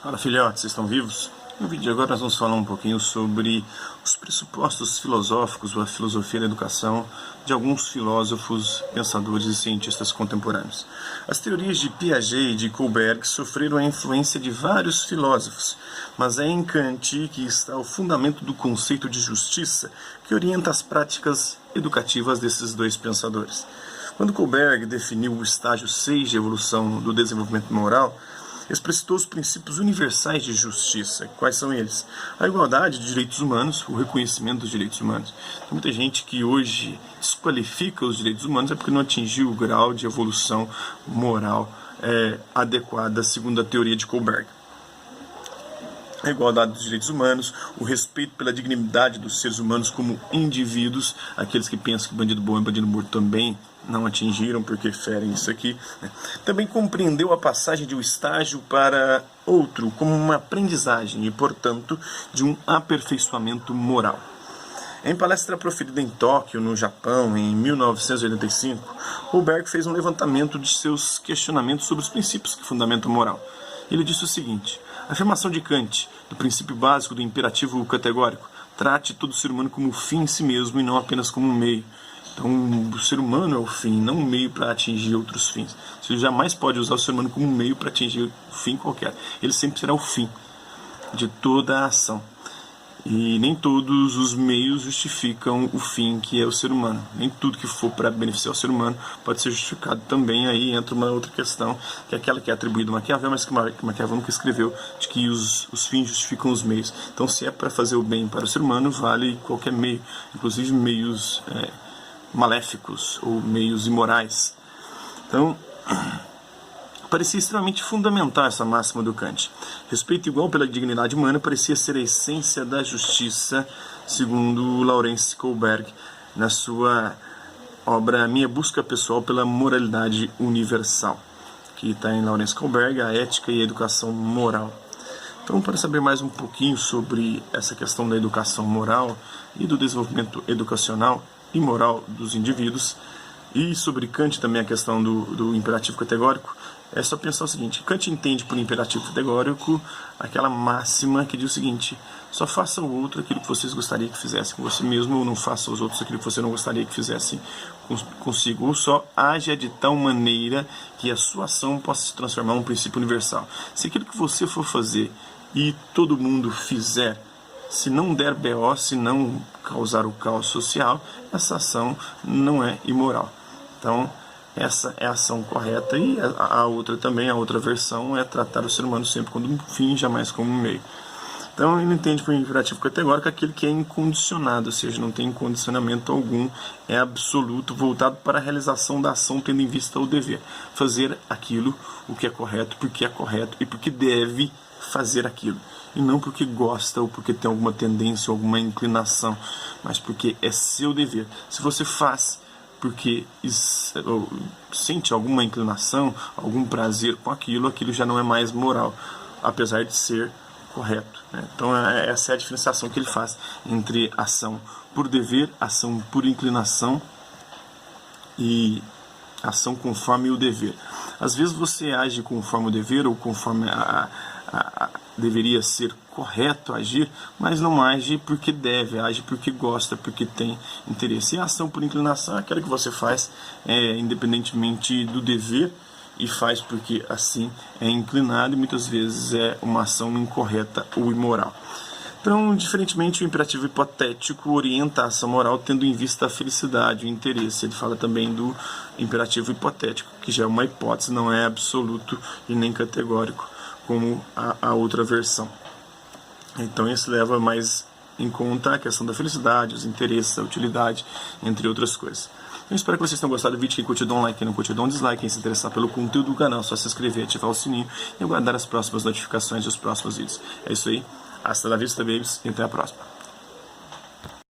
Fala, filhotes, vocês estão vivos? No vídeo de agora nós vamos falar um pouquinho sobre os pressupostos filosóficos ou a filosofia da educação de alguns filósofos, pensadores e cientistas contemporâneos. As teorias de Piaget e de Kohlberg sofreram a influência de vários filósofos, mas é em Kant que está o fundamento do conceito de justiça que orienta as práticas educativas desses dois pensadores. Quando Kohlberg definiu o estágio 6 de evolução do desenvolvimento moral, explicitou os princípios universais de justiça. Quais são eles? A igualdade de direitos humanos, o reconhecimento dos direitos humanos. Tem muita gente que hoje desqualifica os direitos humanos porque não atingiu o grau de evolução moral adequada segundo a teoria de Kohlberg. A igualdade dos direitos humanos, o respeito pela dignidade dos seres humanos como indivíduos, aqueles que pensam que bandido bom é bandido morto também não atingiram porque ferem isso aqui. Também compreendeu a passagem de um estágio para outro como uma aprendizagem e, portanto, de um aperfeiçoamento moral. Em palestra proferida em Tóquio, no Japão, em 1985, Kohlberg fez um levantamento de seus questionamentos sobre os princípios que fundamentam a moral. Ele disse o seguinte: a afirmação de Kant, do princípio básico do imperativo categórico, trate todo ser humano como fim em si mesmo e não apenas como um meio. Então, o ser humano é o fim, não um meio para atingir outros fins. Você jamais pode usar o ser humano como um meio para atingir um fim qualquer. Ele sempre será o fim de toda a ação. E nem todos os meios justificam o fim que é o ser humano. Nem tudo que for para beneficiar o ser humano pode ser justificado. Também aí entra uma outra questão, que é aquela que é atribuída a Maquiavel, mas que Maquiavel nunca escreveu, de que os fins justificam os meios. Então, se é para fazer o bem para o ser humano, vale qualquer meio, inclusive meios maléficos ou meios imorais. Então, parecia extremamente fundamental essa máxima do Kant. Respeito igual pela dignidade humana parecia ser a essência da justiça, segundo Lawrence Kohlberg, na sua obra Minha Busca Pessoal pela Moralidade Universal, que está em Lawrence Kohlberg, a ética e a educação moral. Então, para saber mais um pouquinho sobre essa questão da educação moral e do desenvolvimento educacional e moral dos indivíduos, e sobre Kant também a questão do imperativo categórico, é só pensar o seguinte: Kant entende por imperativo categórico aquela máxima que diz o seguinte: só faça ao outro aquilo que vocês gostariam que fizessem com você mesmo, ou não faça aos outros aquilo que você não gostaria que fizessem consigo, ou só haja de tal maneira que a sua ação possa se transformar em um princípio universal. Se aquilo que você for fazer e todo mundo fizer, se não der BO, se não causar o caos social, essa ação não é imoral. Então, essa é a ação correta, e a outra também, a outra versão, é tratar o ser humano sempre como um fim, jamais como um meio. Então, ele entende por imperativo categórico aquele que é incondicionado, ou seja, não tem condicionamento algum, é absoluto, voltado para a realização da ação, tendo em vista o dever. Fazer aquilo, o que é correto e porque deve fazer aquilo. E não porque gosta ou porque tem alguma tendência ou alguma inclinação, mas porque é seu dever. Se você faz porque sente alguma inclinação, algum prazer com aquilo, aquilo já não é mais moral, apesar de ser correto, né? Então, essa é a diferenciação que ele faz entre ação por dever, ação por inclinação e ação conforme o dever. Às vezes você age conforme o dever ou conforme deveria ser correto agir, mas não age porque deve, age porque gosta, porque tem interesse. E a ação por inclinação é aquela que você faz independentemente do dever, e faz porque assim é inclinado, e muitas vezes é uma ação incorreta ou imoral. Então, diferentemente, o imperativo hipotético orienta a ação moral tendo em vista a felicidade, o interesse. Ele fala também do imperativo hipotético, que já é uma hipótese, não é absoluto e nem categórico, como a outra versão. Então, isso leva mais em conta a questão da felicidade, os interesses, a utilidade, entre outras coisas. Eu espero que vocês tenham gostado do vídeo. Quem curtiu, dá um like. Quem não curtiu, dá um dislike. Quem se interessar pelo conteúdo do canal, é só se inscrever, ativar o sininho e aguardar as próximas notificações dos próximos vídeos. É isso aí. Hasta la vista, babies, e até a próxima.